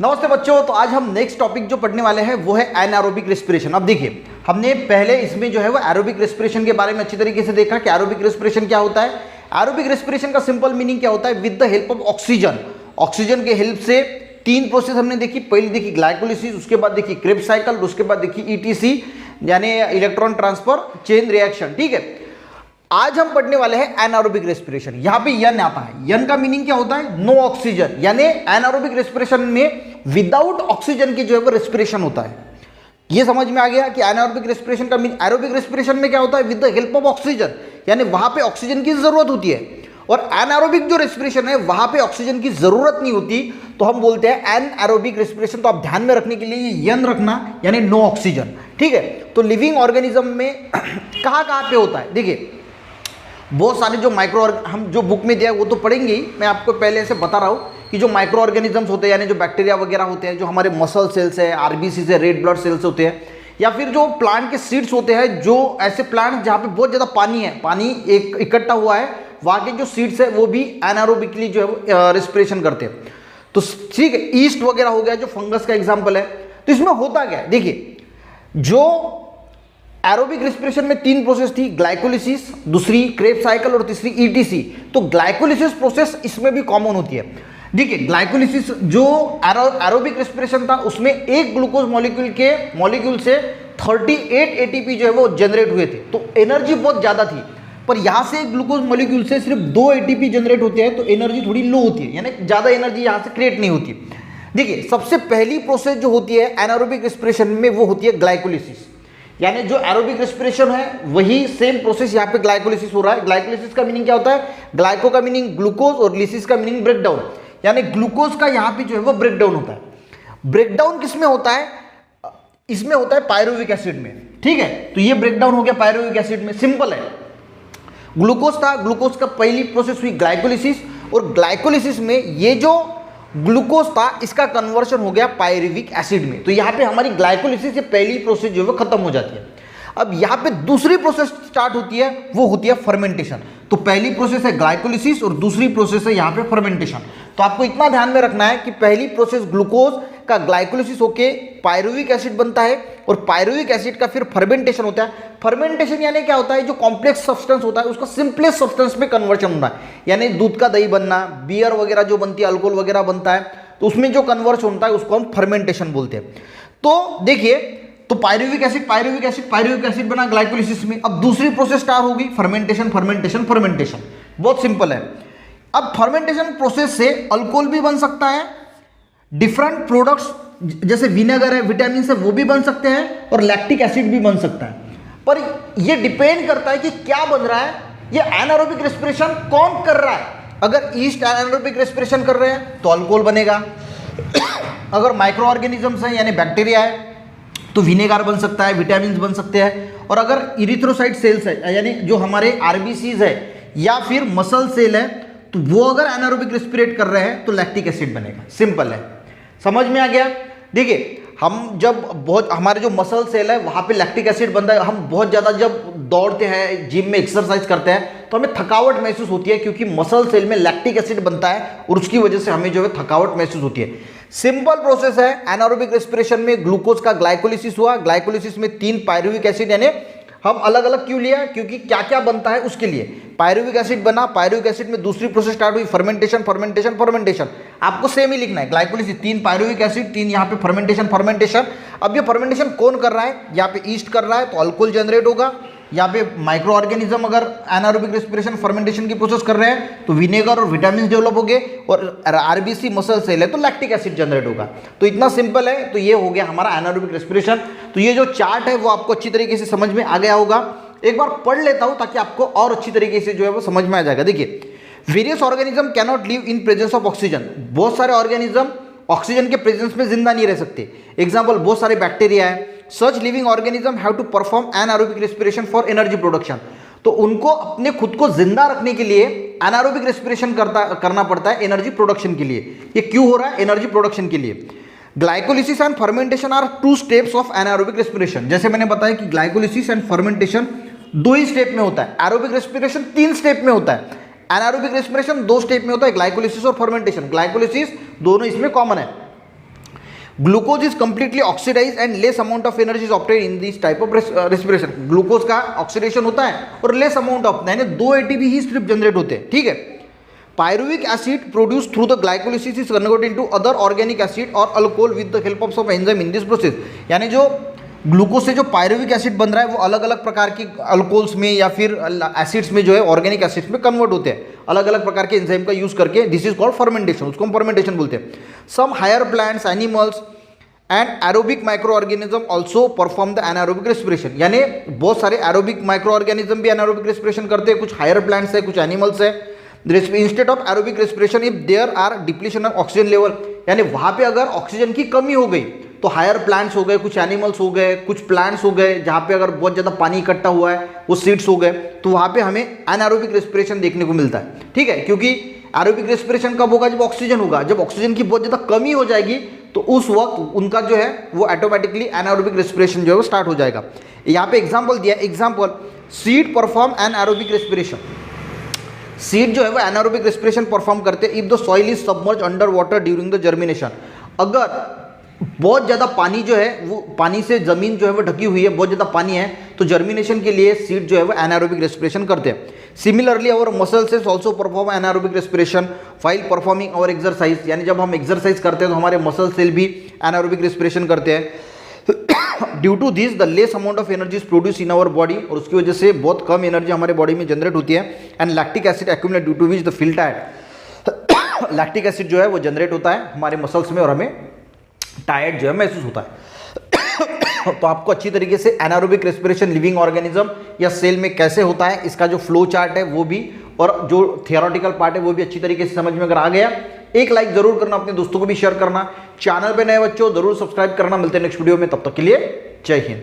नमस्ते बच्चों। तो आज हम नेक्स्ट टॉपिक जो पढ़ने वाले हैं वो है एनारोबिक रेस्पिरेशन। अब देखिए, हमने पहले इसमें जो है वो एरोबिक रेस्पिरेशन के बारे में अच्छी तरीके से देखा कि एरोबिक रेस्पिरेशन क्या होता है। एरोबिक रेस्पिरेशन का सिंपल मीनिंग क्या होता है, with the help of oxygen. Oxygen के हेल्प से तीन प्रोसेस हमने देखी। पहली देखी ग्लाइकोलिसिस, उसके बाद देखी क्रेब्स साइकिल, उसके बाद देखी ईटीसी यानी इलेक्ट्रॉन ट्रांसफर चेन रिएक्शन। ठीक है, आज हम पढ़ने वाले हैं एनारोबिक रेस्पिरेशन। यहां पे यन आता है। यन का मीनिंग क्या होता है, नो ऑक्सीजन, यानी एनारोबिक रेस्पिरेशन में विदाउट ऑक्सीजन की जो है वो रेस्पिरेशन होता है। ये समझ में आ गया कि एनारोबिक रेस्पिरेशन का मीनिंग। एरोबिक रेस्पिरेशन में क्या होता है, with the help of oxygen, यानी वहां पे ऑक्सीजन की जरूरत होती है। और एनारोबिक जो रेस्पिरेशन है वहां पे ऑक्सीजन की जरूरत नहीं होती, तो हम बोलते हैं एनएरोबिक रेस्पिरेशन। तो आप ध्यान में रखने के लिए यन रखना, यानी नो ऑक्सीजन। ठीक है, तो लिविंग ऑर्गेनिज्म में कहां कहां पे होता है, देखिए बहुत सारे जो माइक्रो, हम जो बुक में दिया है वो तो पढ़ेंगे ही। मैं आपको पहले से बता रहा हूँ कि जो माइक्रो ऑर्गेनिजम्स होते हैं, यानी जो बैक्टीरिया वगैरह होते हैं, जो हमारे मसल सेल्स है, आरबीसी से रेड ब्लड सेल्स होते हैं, या फिर जो प्लांट के सीड्स होते हैं, जो ऐसे प्लांट जहाँ पे बहुत ज़्यादा पानी है, पानी एक इकट्ठा हुआ है, वहाँ के जो सीड्स है वो भी एनारोबिकली जो है रेस्पिरेशन करते हैं। तो ठीक है, ईस्ट वगैरह हो गया जो फंगस का एग्जाम्पल है। तो इसमें होता क्या है, देखिए जो एरोबिक रेस्पिरेशन में तीन प्रोसेस थी, ग्लाइकोलिसिस, दूसरी क्रेब्स साइकिल और तीसरी ईटीसी। तो ग्लाइकोलिसिस प्रोसेस इसमें भी कॉमन होती है। देखिए ग्लाइकोलिसिस जो एरोबिक रेस्पिरेशन था उसमें एक ग्लूकोज मॉलिक्यूल से 38 एटीपी जो है वो जनरेट हुए थे। तो एनर्जी बहुत ज्यादा थी, पर यहां से ग्लूकोज मॉलिक्यूल से सिर्फ 2 एटीपी जनरेट होते हैं, तो एनर्जी थोड़ी लो होती है, यानी ज्यादा एनर्जी यहां से क्रिएट नहीं होती। देखिए सबसे पहली प्रोसेस जो होती है एनारोबिक रेस्पिरेशन में वो होती है ग्लाइकोलिसिस, यानी जो एरोबिक रेस्पिरेशन है वही सेम प्रोसेस यहाँ पे ग्लाइकोलिसिस हो रहा है। ग्लाइकोलिसिस का मीनिंग क्या होता है, ग्लाइको का मीनिंग ग्लूकोज और लिसिस का मीनिंग ब्रेकडाउन, यानी ग्लूकोज का यहाँ पे जो है वो ब्रेकडाउन होता है। ब्रेकडाउन किसमें होता है, इसमें होता है पायरुविक एसिड में। ठीक है, तो ये ब्रेकडाउन हो गया पायरुविक एसिड में। सिंपल है, ग्लूकोज था, ग्लूकोज का पहली प्रोसेस हुई ग्लाइकोलिसिस, और ग्लाइकोलिसिस में ये जो ग्लूकोज था इसका कन्वर्शन हो गया पायरुविक एसिड में। तो यहाँ पे हमारी ग्लाइकोलिसिस से पहली प्रोसेस जो है खत्म हो जाती है। अब यहाँ पे दूसरी प्रोसेस स्टार्ट होती है, वो होती है फर्मेंटेशन। तो पहली प्रोसेस है ग्लाइकोलिसिस और दूसरी प्रोसेस है यहाँ पे फर्मेंटेशन। तो आपको इतना ध्यान में रखना है कि पहली प्रोसेस ग्लूकोज का ग्लाइकोलिसिस होके पायरुविक एसिड बनता है, और पायरुविक एसिड का फिर फर्मेंटेशन होता है। फर्मेंटेशन यानी क्या होता है, जो कॉम्प्लेक्स सब्सटेंस होता है उसका सिंपलेस्ट सब्सटेंस में कन्वर्जन होना है, यानी दूध का दही बनना, बियर वगैरह जो बनती है, अल्कोहल वगैरह बनता है, तो उसमें जो कन्वर्ट होता है उसको हम फर्मेंटेशन बोलते हैं। तो देखिए, तो पायरुविक एसिड बना ग्लाइकोलिसिस में। अब दूसरी प्रोसेस स्टार्ट होगी फर्मेंटेशन। बहुत सिंपल है। अब फर्मेंटेशन प्रोसेस से अल्कोहल भी बन सकता है, डिफरेंट प्रोडक्ट्स जैसे विनेगर है, विटामिन है, वो भी बन सकते हैं, और लैक्टिक एसिड भी बन सकता है। पर ये डिपेंड करता है कि क्या बन रहा है, ये एनारोबिक रेस्पिरेशन कौन कर रहा है। अगर ईस्ट एनारोबिक रेस्पिरेशन कर रहे हैं तो अल्कोहल बनेगा। अगर माइक्रो ऑर्गेनिजम्स हैं यानी बैक्टीरिया है तो विनेगर बन सकता है, विटामिन बन सकते हैं। और अगर इरिथ्रोसाइट सेल्स है यानी जो हमारे आरबीसीज है या फिर मसल सेल है, तो वो अगर एनारोबिक रेस्पिरेट कर रहे हैं तो लैक्टिक एसिड बनेगा। सिंपल है, समझ में आ गया। देखिए हम जब बहुत, हमारे जो मसल सेल है वहाँ पे लैक्टिक एसिड बनता है। हम बहुत ज़्यादा जब दौड़ते हैं, जिम में एक्सरसाइज करते हैं, तो हमें थकावट महसूस होती है, क्योंकि मसल सेल में लैक्टिक एसिड बनता है और उसकी वजह से हमें जो है थकावट महसूस होती है। सिंपल प्रोसेस है एनारोबिक रेस्पिरेशन में। ग्लूकोज का ग्लाइकोलिसिस हुआ, ग्लाइकोलिसिस में 3 पायरुविक एसिड, यानी हम अलग अलग क्यों लिया, क्योंकि क्या क्या बनता है उसके लिए। पायरुविक एसिड बना, पायरुविक एसिड में दूसरी प्रोसेस स्टार्ट हुई फर्मेंटेशन। आपको सेम ही लिखना है, ग्लाइकोलिसिस 3 पायरुविक एसिड, 3 यहाँ पे फर्मेंटेशन। अब ये फर्मेंटेशन कौन कर रहा है, यहाँ पे ईस्ट कर रहा है तो अल्कोहल जनरेट होगा। यहाँ पे माइक्रो ऑर्गेनिज्म अगर एनारोबिक रेस्पिरेशन फर्मेंटेशन की प्रोसेस कर रहे हैं तो विनेगर और विटामिन डेवलप होंगे, और आरबीसी मसल सेल है तो लैक्टिक एसिड जनरेट होगा। तो इतना सिंपल है। तो ये हो गया हमारा एनारोबिक रेस्पिरेशन। तो ये जो चार्ट है वो आपको अच्छी तरीके से समझ में आ गया होगा। एक बार पढ़ लेता हूं ताकि आपको और अच्छी तरीके से जो है वो समझ में आ जाएगा। देखिए, various organism cannot live in presence of oxygen. बहुत सारे ऑर्गेनिज्म ऑक्सीजन के प्रेजेंस में जिंदा नहीं रह सकते। एग्जाम्पल, बहुत सारे बैक्टीरिया है। Such living organism have to perform anaerobic respiration for energy production. तो उनको अपने खुद को जिंदा रखने के लिए एनारोबिक रेस्पिरेशन करना पड़ता है एनर्जी प्रोडक्शन के लिए। ये क्यों हो रहा है, एनर्जी प्रोडक्शन के लिए। Glycolysis and fermentation are 2 steps of anaerobic respiration. जैसे मैंने बताया कि ग्लाइकोलिसिस एंड फर्मेंटेशन 2 ही स्टेप में होता है, एरोबिक रेस्पिरेशन 3 स्टेप में होता है। एनारोबिक रेस्पिरेशन 2 स्टेप में होता है, ग्लाइकोलिसिस और फर्मेंटेशन। ग्लाइकोलिसिस दोनों इसमें कॉमन है। Glucose is completely oxidise and less amount of energy is obtain in this type of respiration. Glucose का ऑक्सीडेशन होता है और लेस अमाउंट ऑफ, यानी 2 एटीपी ही सिर्फ जनरेट होते हैं, ठीक है। Pyruvic acid produce through the glycolysis is converted into other organic acid और alcohol with the help of some enzyme in this process. यानी जो ग्लूकोज से जो पायरुविक एसिड बन रहा है वो अलग अलग प्रकार की अल्कोहल्स में या फिर एसिड्स में जो है ऑर्गेनिक एसिड्स में कन्वर्ट होते हैं अलग अलग प्रकार के एंजाइम का यूज करके। दिस इज कॉल्ड फर्मेंटेशन, उसको हम फर्मेंटेशन बोलते हैं। Some higher plants, animals and aerobic micro organism also perform the anaerobic respiration. यानी बहुत सारे एरोबिक माइक्रो ऑर्गेनिज्म भी एनारोबिक रेस्पिरेशन करते हैं, कुछ हायर प्लांट्स है, कुछ एनिमल्स है। Instead of aerobic respiration if there are depletion of oxygen level, यानी वहां पे अगर ऑक्सीजन की कमी हो गई तो हायर प्लांट्स हो गए, कुछ एनिमल्स हो गए, कुछ प्लांट्स हो गए, जहां पे अगर बहुत ज़्यादा पानी इकट्ठा हुआ है वो सीड्स हो गए, तो वहां पे हमें एनारोबिक रेस्पिरेशन देखने को मिलता है, ठीक है। क्योंकि एरोबिक रेस्पिरेशन कब होगा? जब ऑक्सीजन होगा। जब ऑक्सीजन की बहुत ज़्यादा कमी हो जाएगी तो उस वक्त उनका जो है वो ऑटोमेटिकली एनारोबिक रेस्पिरेशन जो है वो स्टार्ट हो जाएगा। यहाँ पे एग्जाम्पल दिया, example seed perform anaerobic respiration. Seed जो है वो एनारोबिक रेस्पिरेशन परफॉर्म करते हैं if the soil is submerge under water during the germination. अगर बहुत ज़्यादा पानी जो है वो पानी से ज़मीन जो है वो ढकी हुई है, बहुत ज़्यादा पानी है, तो जर्मिनेशन के लिए सीड जो है वो एनारोबिक रेस्पिरेशन करते हैं। Similarly our muscle cells also perform anaerobic respiration while performing our exercise. यानी जब हम एक्सरसाइज करते हैं तो हमारे मसल सेल भी एनारोबिक रेस्पिरेशन करते हैं। Due to this the less amount of energy is produce in our body, और उसकी वजह से बहुत कम एनर्जी हमारे बॉडी में जनरेट होती है। And lactic acid accumulate due to which the feel tired. Lactic acid जो है वो जनरेट होता है हमारे मसल्स में और हमें टायर्ड जो है महसूस होता है। तो आपको अच्छी तरीके से एनारोबिक रेस्पिरेशन लिविंग ऑर्गेनिज्म या सेल में कैसे होता है, इसका जो फ्लो चार्ट है वो भी, और जो थियोरेटिकल पार्ट है वो भी अच्छी तरीके से समझ में अगर आ गया, एक लाइक जरूर करना, अपने दोस्तों को भी शेयर करना, चैनल पे नए बच्चों जरूर सब्सक्राइब करना। मिलते हैं नेक्स्ट वीडियो में, तब तक के लिए जय हिंद।